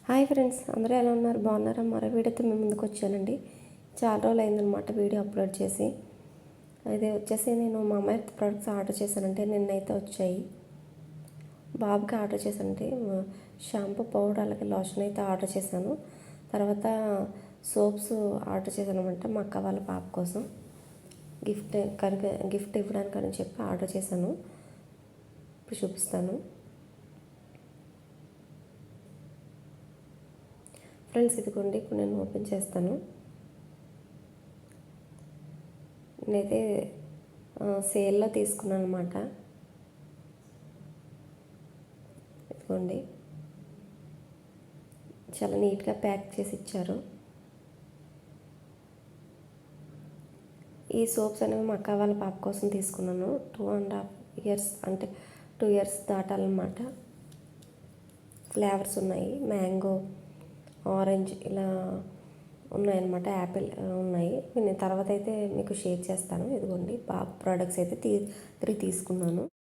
Hi friends, అందరూ ఎలా ఉన్నారు? బాగున్నారా? మరో వీడియోతో మేము ముందుకు వచ్చానండి. చాలా రోజులు అయిందనమాట వీడియో అప్లోడ్ చేసి. అయితే వచ్చేసి నేను మా అమ్మాయి ప్రొడక్ట్స్ ఆర్డర్ చేశానంటే నిన్నైతే వచ్చాయి. బాబుకి ఆర్డర్ చేశానంటే షాంపూ, పౌడర్, అలాగే లోషన్ అయితే ఆర్డర్ చేశాను. తర్వాత సోప్స్ ఆర్డర్ చేశాను అనమాట మా అక్క వాళ్ళ పాప కోసం గిఫ్ట్ ఇవ్వడానికి అని చెప్పి ఆర్డర్ చేశాను. ఇప్పుడు చూపిస్తాను ఫ్రెండ్స్. ఇదిగోండి, ఇప్పుడు నేను ఓపెన్ చేస్తాను. నేనైతే సేల్లో తీసుకున్నాను అనమాట. ఇదిగోండి, చాలా నీట్గా ప్యాక్ చేసి ఇచ్చారు. ఈ సోప్స్ అనేవి మా అక్క వాళ్ళ పాప కోసం తీసుకున్నాను. 2.5 years అంటే 2 years దాటాలన్నమాట. ఫ్లేవర్స్ ఉన్నాయి, మ్యాంగో, ఆరెంజ్ ఇలా ఉన్నాయన్నమాట. యాపిల్ ఉన్నాయి. నేను తర్వాత అయితే మీకు షేర్ చేస్తాను. ఇదిగోండి, బాబు ప్రోడక్ట్స్ అయితే 3 తీసుకున్నాను.